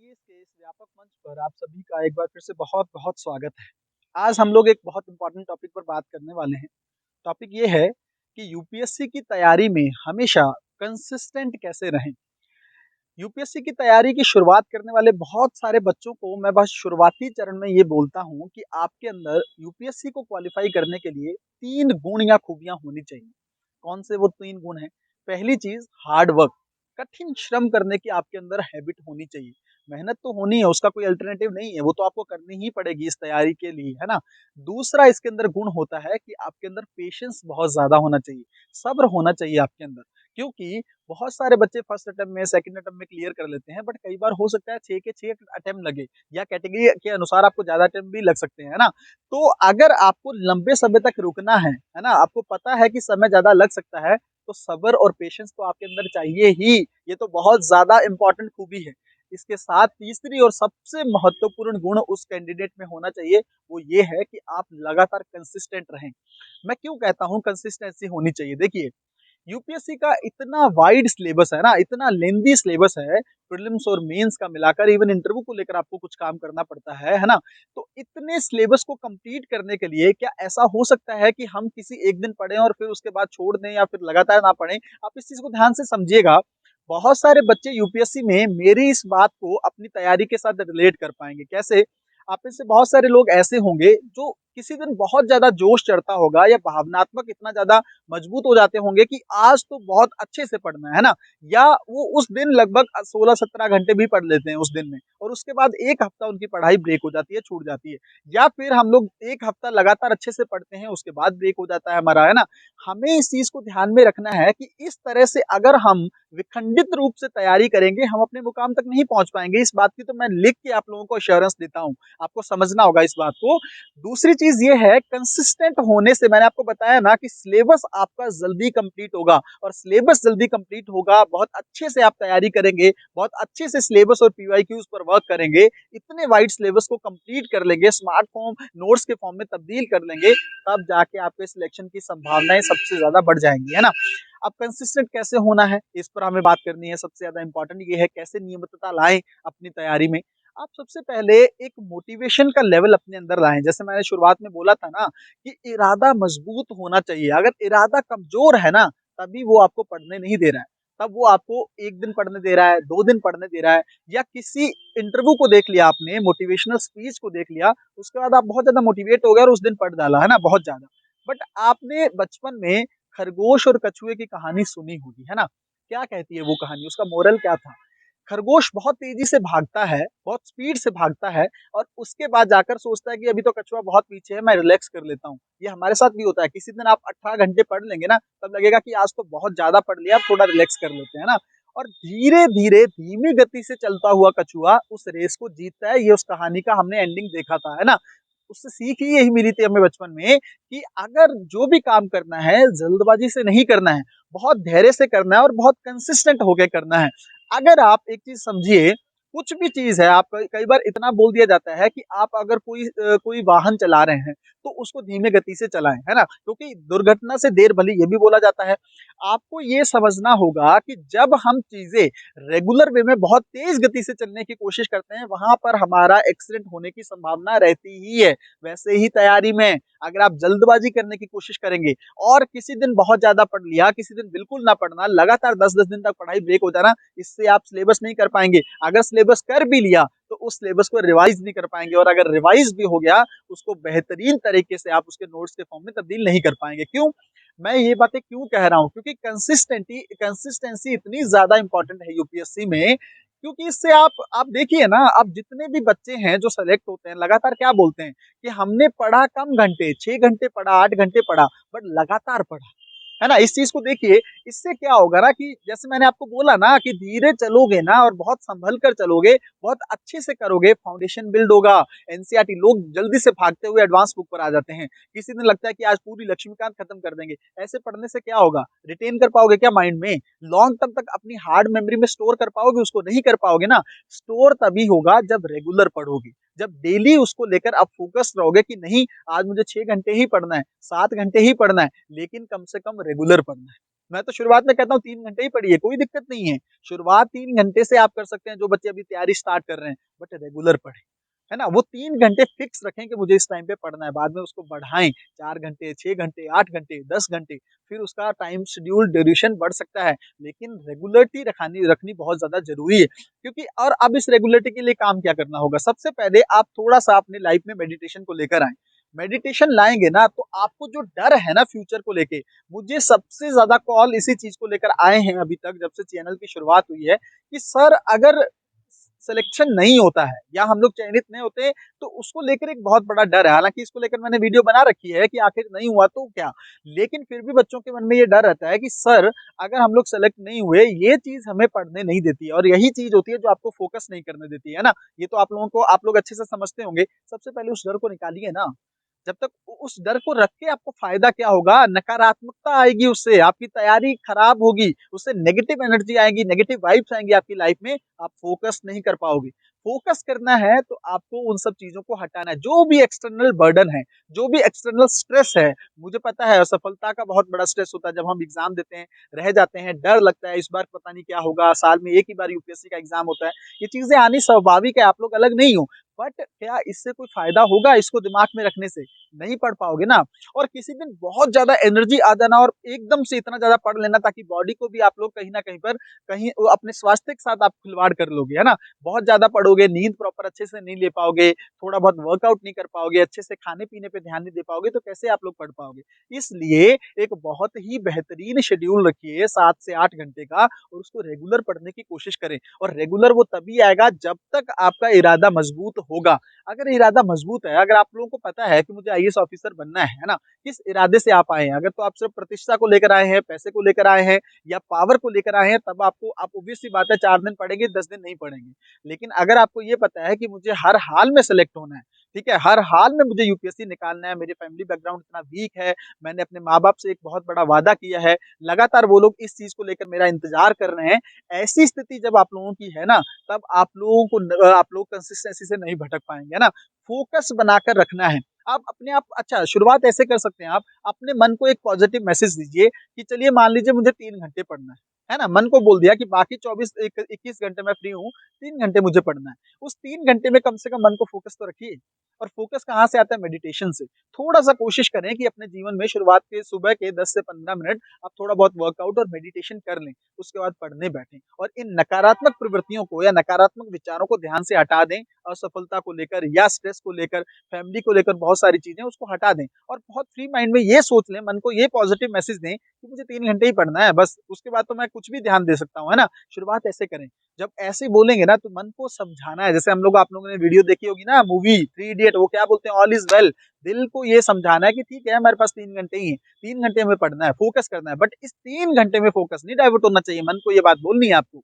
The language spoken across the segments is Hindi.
के इस व्यापक मंच पर आप सभी का एक बार फिर से बहुत-बहुत स्वागत है। आज हम लोग एक बहुत इम्पोर्टेंट टॉपिक पर बात करने वाले हैं। टॉपिक ये है कि यूपीएससी की तैयारी में हमेशा कंसिस्टेंट कैसे रहें? यूपीएससी की तैयारी की शुरुआत करने वाले बहुत सारे बच्चों को मैं बस शुरुआती चरण में ये बोलता हूँ कि आपके अंदर यूपीएससी को क्वालिफ़ाई करने के लिए 3 गुण या खूबियाँ होनी चाहिए। कौन से वो 3 गुण हैं? पहली चीज़ हार्ड वर्क, कठिन श्रम करने की आपके अंदर हैबिट होनी चाहिए। मेहनत तो होनी है, उसका कोई अल्टरनेटिव नहीं है, वो तो आपको करनी ही पड़ेगी इस तैयारी के लिए, है ना? दूसरा इसके अंदर गुण होता है कि आपके अंदर पेशेंस बहुत ज़्यादा होना चाहिए, सब्र होना चाहिए आपके अंदर। क्योंकि बहुत सारे बच्चे फर्स्ट अटेम्प्ट में, सेकंड अटेम्प्ट में क्लियर कर लेते हैं, बट कई बार हो सकता है 6 के 6 अटेम्प्ट लगे या कैटेगरी के अनुसार आपको ज़्यादा अटेम्प्ट भी लग सकते हैं, है ना? तो अगर आपको लंबे समय तक रुकना है ना? आपको पता है कि समय ज़्यादा लग सकता है, तो सब्र और पेशेंस तो आपके अंदर चाहिए ही। ये तो बहुत ज़्यादा इम्पोर्टेंट खूबी है। इसके साथ तीसरी और सबसे महत्वपूर्ण गुण उस कैंडिडेट में होना चाहिए, वो ये है कि आप लगातार कंसिस्टेंट रहें। मैं क्यों कहता हूँ कंसिस्टेंसी होनी चाहिए? देखिए, यूपीएससी का इतना वाइड सिलेबस है ना, इतना लेंथी सिलेबस है, प्रीलिम्स और मेंस का मिलाकर इवन इंटरव्यू को लेकर आपको कुछ काम करना पड़ता है ना? तो इतने सिलेबस को कंप्लीट करने के लिए क्या ऐसा हो सकता है कि हम किसी एक दिन पढ़ें और फिर उसके बाद छोड़ दें या फिर लगातार ना पढ़ें? आप इस चीज़ को ध्यान से समझिएगा। बहुत सारे बच्चे यूपीएससी में मेरी इस बात को अपनी तैयारी के साथ रिलेट कर पाएँगे। कैसे? आप में से बहुत सारे लोग ऐसे होंगे जो किसी दिन बहुत ज़्यादा जोश चढ़ता होगा या भावनात्मक इतना ज़्यादा मजबूत हो जाते होंगे कि आज तो बहुत अच्छे से पढ़ना है ना? या वो उस दिन लगभग 16-17 घंटे भी पढ़ लेते हैं उस दिन में और उसके बाद 1 हफ्ता उनकी पढ़ाई ब्रेक हो जाती है, छूट जाती है। या फिर हम लोग 1 हफ्ता लगातार अच्छे से पढ़ते हैं, उसके बाद ब्रेक हो जाता है हमारा, है ना? हमें इस चीज़ को ध्यान में रखना है कि इस तरह से अगर हम विखंडित रूप से तैयारी करेंगे, हम अपने मुकाम तक नहीं पहुँच पाएँगे। इस बात की तो मैं लिख के आप लोगों को एश्योरेंस देता हूँ। आपको समझना होगा इस बात को। दूसरी चीज़ ये है कंसिस्टेंट होने से मैंने आपको बताया ना कि सिलेबस आपका जल्दी कंप्लीट होगा और सिलेबस जल्दी कंप्लीट होगा, बहुत अच्छे से आप तैयारी करेंगे, बहुत अच्छे से सिलेबस और पीवाईक्यूज़ पर वर्क करेंगे, इतने वाइड सिलेबस को कंप्लीट कर लेंगे, स्मार्ट फॉर्म नोट्स के फॉर्म में तब्दील कर लेंगे, तब जाके आपके सिलेक्शन की संभावनाएँ सबसे ज़्यादा बढ़ जाएँगी, है ना? अब कंसिस्टेंट कैसे होना है, इस पर हमें बात करनी है। सबसे ज़्यादा इम्पोर्टेंट ये है कैसे नियमितता लाएँ अपनी तैयारी में। आप सबसे पहले एक मोटिवेशन का लेवल अपने अंदर लाएँ। जैसे मैंने शुरुआत में बोला था ना कि इरादा मजबूत होना चाहिए। अगर इरादा कमज़ोर है ना, तभी वो आपको पढ़ने नहीं दे रहा है। तब वो आपको 1 दिन पढ़ने दे रहा है, 2 दिन पढ़ने दे रहा है या किसी इंटरव्यू को देख लिया आपने, मोटिवेशनल स्पीच को देख लिया, उसके बाद आप बहुत ज़्यादा मोटिवेट हो गए और उस दिन पढ़ डाला, है ना? बहुत ज़्यादा। बट आपने बचपन में खरगोश और कछुए की कहानी सुनी होगी, है ना? क्या कहती है वो कहानी? उसका मोरल क्या था? खरगोश बहुत तेज़ी से भागता है, बहुत स्पीड से भागता है और उसके बाद जाकर सोचता है कि अभी तो कछुआ बहुत पीछे है, मैं रिलैक्स कर लेता हूँ। ये हमारे साथ भी होता है, किसी दिन आप 18 घंटे पढ़ लेंगे ना, तब लगेगा कि आज तो बहुत ज़्यादा पढ़ लिया, अब थोड़ा रिलैक्स कर लेते हैं ना? और धीरे-धीरे, धीमी गति से चलता हुआ कछुआ उस रेस को जीतता है, ये उस कहानी का हमने एंडिंग देखा था, है ना? उससे सीख ही यही मिली थी हमें बचपन में कि अगर जो भी काम करना है, जल्दबाज़ी से नहीं करना है, बहुत धैर्य से करना है और बहुत कंसिस्टेंट होके करना है। अगर आप एक चीज़ समझिए, कुछ भी चीज़ है, आप कई कई बार इतना बोल दिया जाता है कि आप अगर कोई वाहन चला रहे हैं, तो उसको धीमे गति से चलाएँ, है ना? क्योंकि दुर्घटना से देर भली ये भी बोला जाता है। आपको ये समझना होगा कि जब हम चीज़ें रेगुलर वे में बहुत तेज़ गति से चलने की कोशिश करते हैं, वहाँ पर हमारा एक्सीडेंट होने की संभावना रहती ही है। वैसे ही तैयारी में अगर आप जल्दबाज़ी करने की कोशिश करेंगे और किसी दिन बहुत ज़्यादा पढ़ लिया, किसी दिन बिल्कुल ना पढ़ना, लगातार 10-10 दिन तक पढ़ाई ब्रेक हो जाना, इससे आप सिलेबस नहीं कर पाएँगे। अगर सिलेबस कर भी लिया, तो उस सिलेबस को रिवाइज़ नहीं कर पाएँगे और अगर रिवाइज़ भी हो गया, उसको बेहतरीन तरीके से आप उसके नोट्स के फॉर्म में तब्दील नहीं कर पाएँगे। क्यों? मैं ये बातें क्यों कह रहा हूँ? क्योंकि कंसिस्टेंसी इतनी ज़्यादा इम्पोर्टेंट है यूपीएससी में, क्योंकि इससे आप देखिए ना, अब जितने भी बच्चे हैं जो सेलेक्ट होते हैं, लगातार क्या बोलते हैं कि हमने पढ़ा कम घंटे, 6 घंटे पढ़ा, 8 घंटे पढ़ा, बट लगातार पढ़ा। है ना? इस चीज़ को देखिए, इससे क्या होगा ना कि जैसे मैंने आपको बोला ना कि धीरे चलोगे ना और बहुत सँभल कर चलोगे, बहुत अच्छे से करोगे, फाउंडेशन बिल्ड होगा। एनसीईआरटी लोग जल्दी से भागते हुए एडवांस बुक पर आ जाते हैं। किसी दिन लगता है कि आज पूरी लक्ष्मीकांत खत्म कर देंगे। ऐसे पढ़ने से क्या होगा? रिटेन कर पाओगे क्या माइंड में? लॉन्ग टर्म तक अपनी हार्ड मेमोरी में स्टोर कर पाओगे उसको? नहीं कर पाओगे ना। स्टोर तभी होगा जब रेगुलर पढ़ोगे। जब डेली उसको लेकर आप फ़ोकस्ड रहोगे कि नहीं आज मुझे 6 घंटे ही पढ़ना है, 7 घंटे ही पढ़ना है, लेकिन कम से कम रेगुलर पढ़ना है। मैं तो शुरुआत में कहता हूँ 3 घंटे ही पढ़िए, कोई दिक्कत नहीं है। शुरुआत 3 घंटे से आप कर सकते हैं, जो बच्चे अभी तैयारी स्टार्ट कर रहे हैं, बट रेगुलर पढ़ें, है ना? वो 3 घंटे फिक्स रखें कि मुझे इस टाइम पे पढ़ना है, बाद में उसको बढ़ाएँ 4 घंटे, 6 घंटे, 8 घंटे, 10 घंटे, फिर उसका टाइम शेड्यूल ड्यूरेशन बढ़ सकता है, लेकिन रेगुलरिटी रखानी रखनी बहुत ज़्यादा ज़रूरी है। क्योंकि और अब इस रेगुलरिटी के लिए काम क्या करना होगा? सबसे पहले आप थोड़ा-सा अपनी लाइफ में मेडिटेशन को लेकर आएँ। मेडिटेशन लाएँगे ना, तो आपको जो डर है ना फ्यूचर को लेके, मुझे सबसे ज़्यादा कॉल इसी चीज़ को लेकर आए हैं अभी तक जब से चैनल की शुरुआत हुई है, कि सर अगर सिलेक्शन नहीं होता है या हम लोग चयनित नहीं होते, तो उसको लेकर एक बहुत बड़ा डर है। हालाँकि इसको लेकर मैंने वीडियो बना रखी है कि आखिर नहीं हुआ तो क्या? लेकिन फिर भी बच्चों के मन में ये डर रहता है कि सर अगर हम लोग सेलेक्ट नहीं हुए, ये चीज़ हमें पढ़ने नहीं देती है और यही चीज़ होती है जो आपको फोकस नहीं करने देती है ना? ये तो आप लोग अच्छे से समझते होंगे। सबसे पहले उस डर को निकालिए ना। जब तक उस डर को रख के आपको फ़ायदा क्या होगा? नकारात्मकता आएगी उससे, आपकी तैयारी खराब होगी, उससे नेगेटिव एनर्जी आएगी, नेगेटिव वाइब्स आएँगी आपकी लाइफ़ में, आप फ़ोकस नहीं कर पाओगे। फ़ोकस करना है तो आपको उन सब चीज़ों को हटाना है, जो भी एक्सटर्नल बर्डन है, जो भी एक्सटर्नल स्ट्रेस है, मुझे पता है असफलता का बहुत बड़ा स्ट्रेस होता है जब हम एग्ज़ाम देते हैं, रह जाते हैं, डर लगता है इस बार पता नहीं क्या होगा, साल में 1 ही बार यूपीएससी का एग्ज़ाम होता है। ये चीज़ें आनी स्वाभाविक है, आप लोग अलग नहीं हो। बट क्या इससे कोई फ़ायदा होगा इसको दिमाग में रखने से? नहीं पढ़ पाओगे ना। और किसी दिन बहुत ज़्यादा एनर्जी आ जाना और एकदम से इतना ज़्यादा पढ़ लेना ताकि बॉडी को भी आप लोग कहीं न कहीं पर कहीं वो अपने स्वास्थ्य के साथ आप खिलवाड़ कर लोगे, है ना? बहुत ज़्यादा पढ़ोगे, नींद प्रॉपर अच्छे से नहीं ले पाओगे, थोड़ा बहुत वर्कआउट नहीं कर पाओगे, अच्छे से खाने-पीने पे ध्यान नहीं दे पाओगे, तो कैसे आप लोग पढ़ पाओगे? इसलिए एक बहुत ही बेहतरीन शेड्यूल रखिए 7 से 8 घंटे का और उसको रेगुलर पढ़ने की कोशिश करें और रेगुलर वो तभी आएगा जब तक आपका इरादा मज़बूत होगा। अगर इरादा मज़बूत है, अगर आप लोगों को पता है कि मुझे आईएएस ऑफ़िसर बनना है ना? किस इरादे से आप आए हैं? अगर तो आप सिर्फ़ प्रतिष्ठा को लेकर आए हैं, पैसे को लेकर आए हैं या पावर को लेकर आए हैं, तब आप ऑब्वियस सी बात है 4 दिन पढ़ेंगे, 10 दिन नहीं पढ़ेंगे। लेकिन अगर आपको ये पता है कि मुझे हर हाल में सेलेक्ट होना है, ठीक है? हर हाल में मुझे यूपीएससी निकालना है, मेरी फैमिली बैकग्राउंड इतना वीक है, मैंने अपने माँ-बाप से एक बहुत बड़ा वादा किया है, लगातार वो लोग इस चीज़ को लेकर मेरा इंतज़ार कर रहे हैं। ऐसी स्थिति जब आप लोगों की है ना, तब आप लोग कंसिस्टेंसी से नहीं भटक पाएँगे, है ना? फ़ोकस बनाकर रखना है। आप अपने आप अच्छा शुरुआत ऐसे कर सकते हैं आप, अपने मन को एक पॉज़िटिव मैसेज दीजिए कि चलिए मान लीजिए मुझे 3 घंटे पढ़ना है ना? मन को बोल दिया कि बाकी 24 एक 21 घंटे मैं फ्री हूँ, 3 घंटे मुझे पढ़ना है। उस 3 घंटे में कम से कम मन को फ़ोकस तो रखिए और फ़ोकस कहाँ से आता है? मेडिटेशन से। थोड़ा-सा कोशिश करें कि अपने जीवन में शुरुआत के सुबह के 10 से 15 मिनट आप थोड़ा बहुत वर्कआउट और मेडिटेशन कर लें, उसके बाद पढ़ने बैठें और इन नकारात्मक प्रवृत्तियों को या नकारात्मक विचारों को ध्यान से हटा दें, असफलता को लेकर या स्ट्रेस को लेकर, फैमिली को लेकर बहुत सारी चीज़ें उसको हटा दें और बहुत फ्री माइंड में ये सोच लें, मन को ये पॉज़िटिव मैसेज दें कि मुझे 3 घंटे ही पढ़ना है बस, उसके बाद तो मैं कुछ भी ध्यान दे सकता हूँ, है ना? शुरुआत ऐसे करें। जब ऐसे बोलेंगे ना तो मन को समझाना है, जैसे आप लोगों ने वीडियो देखी होगी ना मूवी थ्री इडियट वो क्या बोलते हैं ऑल इज़ वेल। दिल को ये समझाना है कि ठीक है हमारे पास 3 घंटे ही हैं, 3 घंटे हमें पढ़ना है, फ़ोकस करना है बट इस 3 घंटे में फ़ोकस नहीं डाइवर्ट होना चाहिए, मन को ये बात बोलनी है आपको।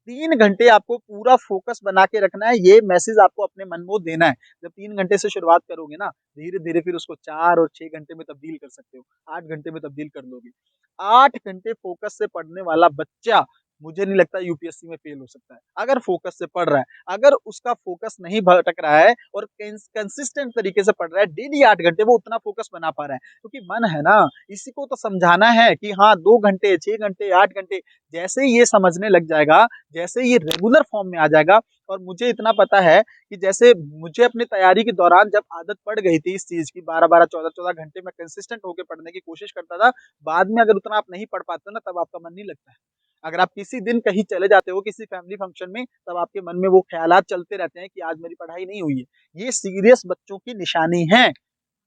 3 घंटे आपको पूरा फ़ोकस बना के रखना है, ये मैसेज आपको अपने मन में देना है। जब 3 घंटे से शुरुआत करोगे ना, धीरे-धीरे फिर उसको 4 और 6 घंटे में तब्दील कर सकते हो, 8 घंटे में तब्दील कर लोगे। 8 घंटे फ़ोकस से पढ़ने वाला बच्चा, मुझे नहीं लगता यूपीएससी में फ़ेल हो सकता है। अगर फ़ोकस से पढ़ रहा है, अगर उसका फ़ोकस नहीं भटक रहा है और कंसिस्टेंट तरीके से पढ़ रहा है, डेली 8 घंटे वो उतना फ़ोकस बना पा रहा है। क्योंकि मन है ना, इसी को तो समझाना है कि हाँ 2 घंटे, 6 घंटे, 8 घंटे, जैसे ही ये समझने लग जाएगा, जैसे ये रेगुलर फॉर्म में आ जाएगा और मुझे इतना पता है कि जैसे मुझे अपनी तैयारी के दौरान जब आदत पड़ गई थी इस चीज़ की 12-12, 14-14 घंटे मैं कंसिस्टेंट होके पढ़ने की कोशिश करता था, बाद में अगर उतना आप नहीं पढ़ पाते हो ना तब आपका मन नहीं लगता है। अगर आप किसी दिन कहीं चले जाते हो किसी फैमिली फंक्शन में, तब आपके मन में वो ख़्यालात चलते रहते हैं कि आज मेरी पढ़ाई नहीं हुई है। ये सीरियस बच्चों की निशानी है।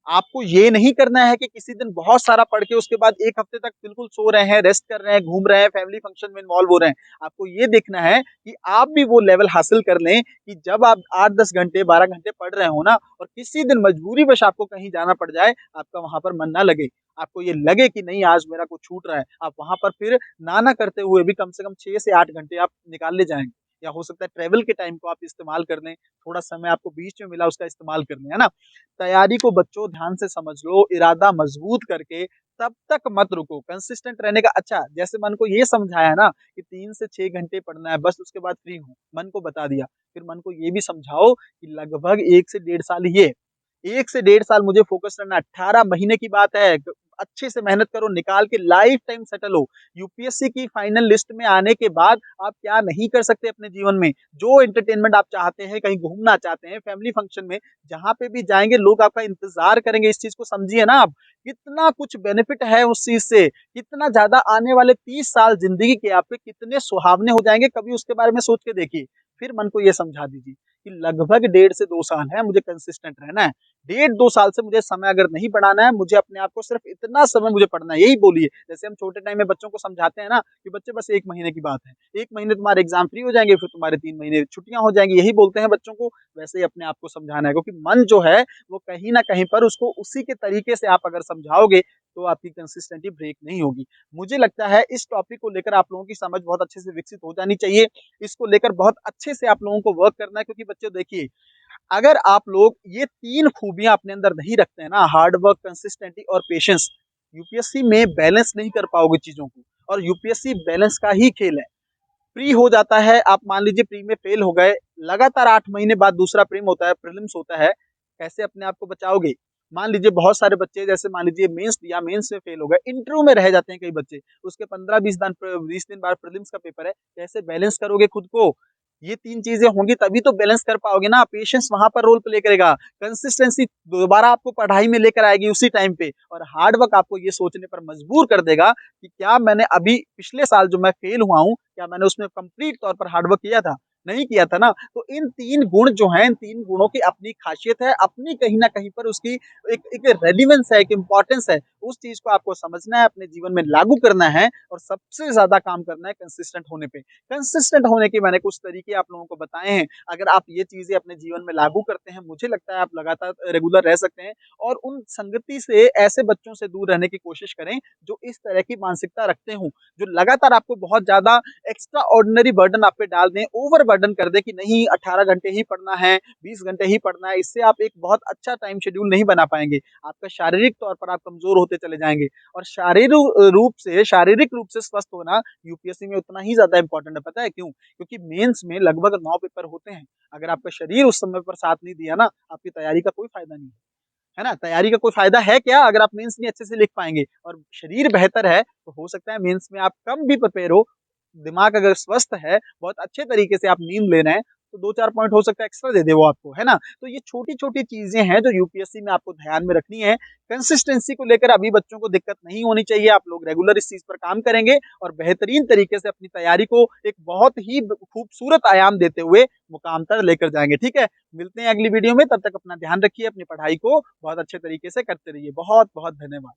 आपको ये नहीं करना है कि किसी दिन बहुत सारा पढ़ के उसके बाद 1 हफ्ते तक बिल्कुल सो रहे हैं, रेस्ट कर रहे हैं, घूम रहे हैं, फैमिली फंक्शन में इन्वॉल्व हो रहे हैं। आपको ये देखना है कि आप भी वो लेवल हासिल कर लें कि जब आप 8-10 घंटे, 12 घंटे पढ़ रहे हो ना और किसी दिन मजबूरीवश आपको कहीं जाना पड़ जाए, आपका वहाँ पर मन ना लगे। आपको ये लगे कि नहीं आज मेरा कुछ छूट रहा है, आप वहाँ पर फिर ना करते हुए भी कम से कम 6 से 8 घंटे आप निकाल ले जाएँगे। या हो सकता है ट्रैवल के टाइम को आप इस्तेमाल कर लें, थोड़ा समय आपको बीच में मिला उसका इस्तेमाल कर लें, है ना? तैयारी को बच्चों ध्यान से समझ लो, इरादा मज़बूत करके तब तक मत रुको, कंसिस्टेंट रहने का अच्छा जैसे मन को ये समझाया ना कि 3 से 6 घंटे पढ़ना है, बस उसके बाद फ्री हूँ, मन को बता दिया। फिर मन को ये भी समझाओ कि लगभग 1 से डेढ़ साल ही है। 1 से डेढ़ साल मुझे फ़ोकस करना है, 18 महीने की बात है। अच्छे से मेहनत करो, निकाल के लाइफ़ टाइम सेटल हो। यूपीएससी की फाइनल लिस्ट में आने के बाद आप क्या नहीं कर सकते अपने जीवन में। जो एंटरटेनमेंट आप चाहते हैं, कहीं घूमना चाहते हैं, फैमिली फंक्शन में, जहाँ पे भी जाएँगे लोग आपका इंतज़ार करेंगे, इस चीज़ को समझिए ना आप। कितना कुछ बेनिफिट है उस चीज़ से, कितना ज़्यादा आने वाले 30 साल ज़िंदगी के आपके कितने सुहावने हो जाएँगे, कभी उसके बारे में सोच के देखिए। फिर मन को ये समझा दीजिए कि लगभग डेढ़ से 2 साल है, मुझे कंसिस्टेंट रहना है। डेढ़ 2 साल से मुझे समय अगर नहीं बढ़ाना है, मुझे अपने आप को सिर्फ़ इतना समय मुझे पढ़ना है, यही बोलिए। जैसे हम छोटे टाइम में बच्चों को समझाते हैं ना कि बच्चे बस 1 महीने की बात है। 1 महीने तुम्हारे एग्ज़ाम फ्री हो जाएँगे, फिर तुम्हारे 3 महीने छुट्टियाँ हो जाएँगी, यही बोलते हैं बच्चों को। वैसे ही अपने आप को समझाना है क्योंकि मन जो है, वो कहीं न कहीं पर उसको उसी के तरीके से आप अगर समझाओगे, तो आपकी कंसिस्टेंसी ब्रेक नहीं होगी। मुझे लगता है इस टॉपिक को लेकर आप लोगों की समझ बहुत अच्छे से विकसित हो जानी चाहिए। इसको लेकर बहुत अच्छे से आप लोगों को वर्क करना है क्योंकि बच्चों देखिए, अगर आप लोग ये 3 खूबियाँ अपने अंदर नहीं रखते हैं ना, हार्ड वर्क, कंसिस्टेंसी और पेशेंस, यूपीएससी में बैलेंस नहीं कर पाओगे चीज़ों को और यूपीएससी बैलेंस का ही खेल है। प्री हो जाता है, आप मान लीजिए प्री में फेल हो गए, लगातार 8 महीने बाद दूसरा प्रीम होता है, प्रीलिम्स होता है, कैसे अपने आप को बचाओगे? मान लीजिए बहुत सारे बच्चे जैसे मान लीजिए मेंस दिया, मेंस में फेल हो गए, इंटरव्यू में रह जाते हैं कई बच्चे, उसके 15-20 दिन बाद प्रीलिम्स का पेपर है, कैसे बैलेंस करोगे खुद को? ये 3 चीज़ें होंगी तभी तो बैलेंस कर पाओगे ना, पेशेंस वहाँ पर रोल प्ले करेगा, कंसिस्टेंसी दोबारा आपको पढ़ाई में लेकर आएगी उसी टाइम पे और हार्ड वर्क आपको ये सोचने पर मजबूर कर देगा कि क्या मैंने अभी पिछले साल जो मैं फेल हुआ हूँ, क्या मैंने उसमें कंप्लीट तौर पर हार्ड वर्क किया था? नहीं किया था ना। तो इन 3 गुण जो हैं, इन 3 गुणों की अपनी ख़ासियत है, अपनी कहीं न कहीं पर उसकी एक एक रेलेवेंस है, एक इम्पोर्टेंस है। उस चीज़ को आपको समझना है, अपने जीवन में लागू करना है और सबसे ज़्यादा काम करना है कंसिस्टेंट होने पे। कंसिस्टेंट होने के मैंने कुछ तरीके आप लोगों को बताए हैं। अगर आप ये चीज़ें अपने जीवन में लागू करते हैं, मुझे लगता है आप लगातार रेगुलर रह सकते हैं और उन संगति से ऐसे बच्चों से दूर रहने की कोशिश करें, जो इस तरह की मानसिकता रखते हों, जो लगातार आपको बहुत ज़्यादा एक्स्ट्रा ऑर्डिनरी बर्डन आप पे डाल दें, ओवर बर्डन कर दें कि नहीं 18 घंटे ही पढ़ना है, 20 घंटे ही पढ़ना है, इससे आप एक बहुत अच्छा टाइम शेड्यूल नहीं बना पाएँगे। आपका शारीरिक तौर पर आप कमज़ोर होते चले जाएँगे और शारीरिक रूप से स्वस्थ होना यूपीएससी में उतना ही ज़्यादा इम्पोर्टेंट है, पता है क्यों? क्योंकि मेंस में लगभग 9 पेपर होते हैं। अगर आपका शरीर उस समय पर साथ नहीं दिया ना, आपकी तैयारी का कोई फ़ायदा नहीं है। है ना? तैयारी का कोई फ़ायदा है क्या अगर आप मेंस नहीं अच्छे से लिख पाएँगे और शरीर बेहतर है, तो हो सकता है मेंस में आप कम भी प्रिपेयर हो, दिमाग अगर स्वस्थ है, बहुत अच्छे तरीके से आप नींद ले रहे हैं, तो 2-4 पॉइंट हो सकता है एक्स्ट्रा दे दे वो आपको, है ना? तो ये छोटी-छोटी चीज़ें हैं जो यूपीएससी में आपको ध्यान में रखनी है। कंसिस्टेंसी को लेकर अभी बच्चों को दिक्कत नहीं होनी चाहिए, आप लोग रेगुलर इस चीज़ पर काम करेंगे और बेहतरीन तरीके से अपनी तैयारी को एक बहुत ही खूबसूरत आयाम देते हुए मुकाम तक लेकर जाएँगे, ठीक है? मिलते हैं अगली वीडियो में, तब तक अपना ध्यान रखिए, अपनी पढ़ाई को बहुत अच्छे तरीके से करते रहिए। बहुत-बहुत धन्यवाद।